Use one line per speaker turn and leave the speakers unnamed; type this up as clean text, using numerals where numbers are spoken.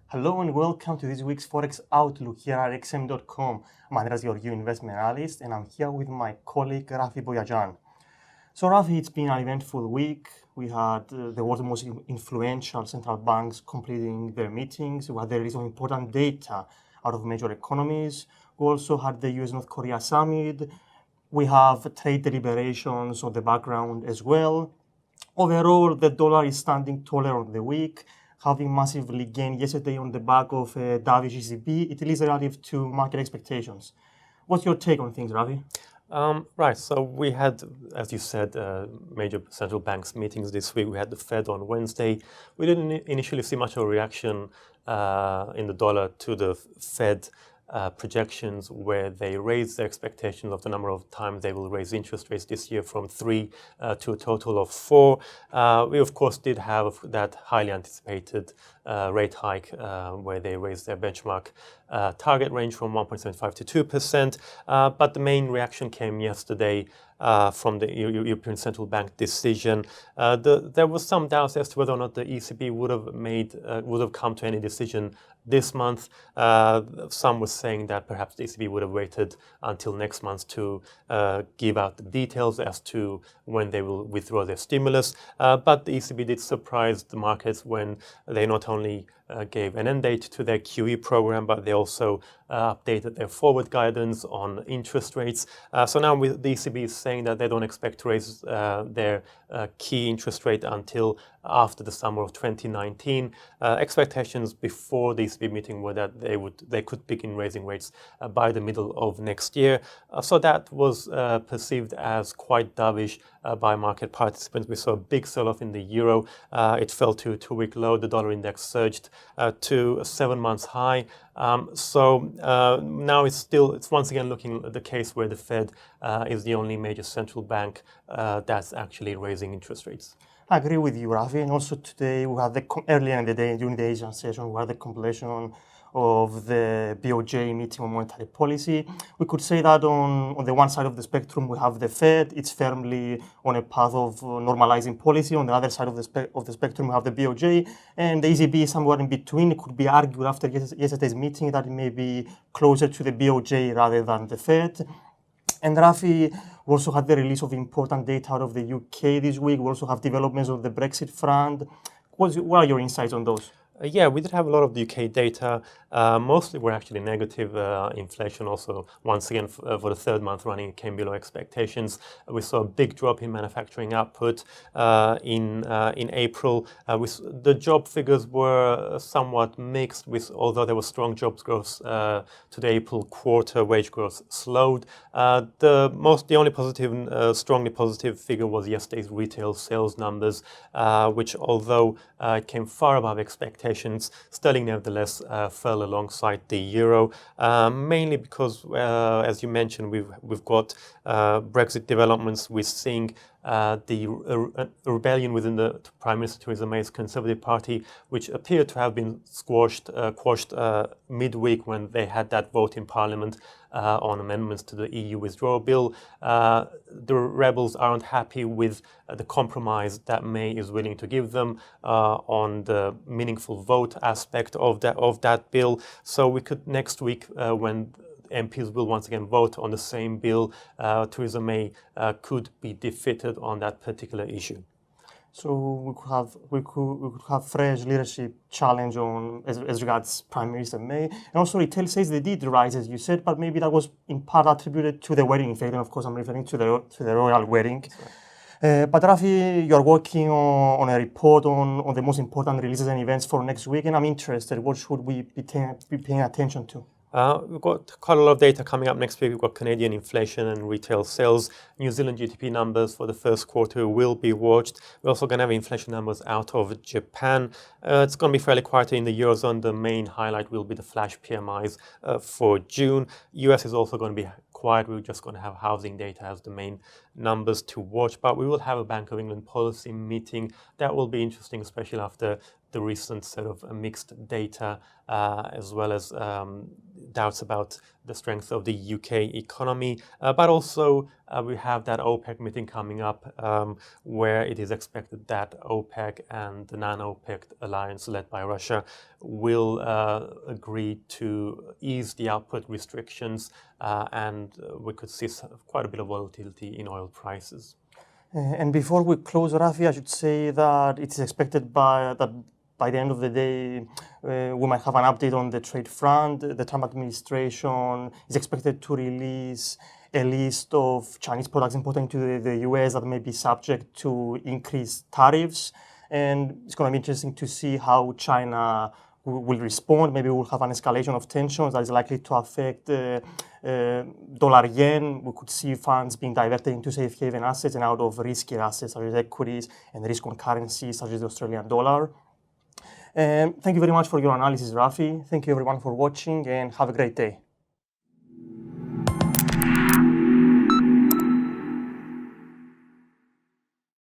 Hello and welcome to this week's Forex Outlook here at xm.com. I'm Andreas, your investment analyst, and I'm here with my colleague Rafi Boyajan. So Rafi, it's been an eventful week. We had the world's most influential central banks completing their meetings. We had the release of important data out of major economies. We also had the US-North Korea summit. We have trade deliberations on the background as well. Overall, the dollar is standing taller on the week, having massively gained yesterday on the back of dovish ECB, at least relative to market expectations. What's your take on things, Ravi?
Right, so we had, as you said, major central banks meetings this week. We had the Fed on Wednesday. We didn't initially see much of a reaction in the dollar to the Fed projections, where they raised their expectations of the number of times they will raise interest rates this year from 3 to a total of 4. We, of course, did have that highly anticipated rate hike where they raised their benchmark target range from 1.75 to 2%. But the main reaction came yesterday from the European Central Bank decision. There was some doubts as to whether or not the ECB would have come to any decision this month. Some were saying that perhaps the ECB would have waited until next month to give out the details as to when they will withdraw their stimulus. But the ECB did surprise the markets when they not only gave an end date to their QE program, but they also updated their forward guidance on interest rates. So now the ECB is saying that they don't expect to raise their key interest rate until after the summer of 2019. Expectations before the ECB meeting were that they could begin raising rates by the middle of next year. So that was perceived as quite dovish by market participants. We saw a big sell-off in the euro. It fell to a 2-week low. The dollar index surged to a 7-month high. So now it's once again looking at the case where the Fed is the only major central bank that's actually raising interest rates.
I agree with you, Rafi. And also today, we had earlier in the day, during the Asian session, we had the completion of the BOJ meeting on monetary policy. We could say that on the one side of the spectrum, we have the Fed. It's firmly on a path of normalizing policy. On the other side of the spectrum, we have the BOJ. And the ECB is somewhere in between. It could be argued after yesterday's meeting that it may be closer to the BOJ rather than the Fed. And Rafi, we also had the release of important data out of the UK this week. We also have developments on the Brexit front. What are your insights on those?
Yeah, we did have a lot of the UK data. Mostly were actually negative. Inflation also, once again, for the third month running, came below expectations. We saw a big drop in manufacturing output in April. The job figures were somewhat mixed, although there was strong jobs growth to the April quarter. Wage growth slowed. The only positive, strongly positive figure was yesterday's retail sales numbers, which, although it came far above expectations, sterling nevertheless fell alongside the euro, mainly because, as you mentioned, we've got Brexit developments. We're seeing the rebellion within the Prime Minister Theresa May's Conservative Party, which appeared to have been quashed midweek when they had that vote in Parliament on amendments to the EU withdrawal bill. The rebels aren't happy with the compromise that May is willing to give them on the meaningful vote aspect of that bill. So we could next week, when MPs will once again vote on the same bill, Theresa May could be defeated on that particular issue.
So we could have fresh leadership challenge on as regards Prime Minister May. And also retail sales, they did rise, as you said, but maybe that was in part attributed to the wedding effect. And of course, I'm referring to the royal wedding. But Rafi, you're working on a report on the most important releases and events for next week, and I'm interested. What should we be paying attention to?
We've got quite a lot of data coming up next week. We've got Canadian inflation and retail sales. New Zealand GDP numbers for the first quarter will be watched. We're also going to have inflation numbers out of Japan. It's going to be fairly quiet in the Eurozone. The main highlight will be the flash PMIs for June. US is also going to be quiet. We're just going to have housing data as the main numbers to watch. But we will have a Bank of England policy meeting that will be interesting, especially after the recent sort of mixed data, as well as doubts about the strength of the UK economy. But also we have that OPEC meeting coming up, where it is expected that OPEC and the non-OPEC alliance led by Russia will agree to ease the output restrictions, and we could see quite a bit of volatility in oil prices.
And before we close, Rafi, I should say that it's expected that by the end of the day, we might have an update on the trade front. The Trump administration is expected to release a list of Chinese products imported into the US that may be subject to increased tariffs. And it's going to be interesting to see how China will respond. Maybe we'll have an escalation of tensions that is likely to affect dollar yen. We could see funds being diverted into safe haven assets and out of riskier assets such as equities and risk on currencies such as the Australian dollar. Thank you very much for your analysis, Rafi. Thank you everyone for watching and have a great day.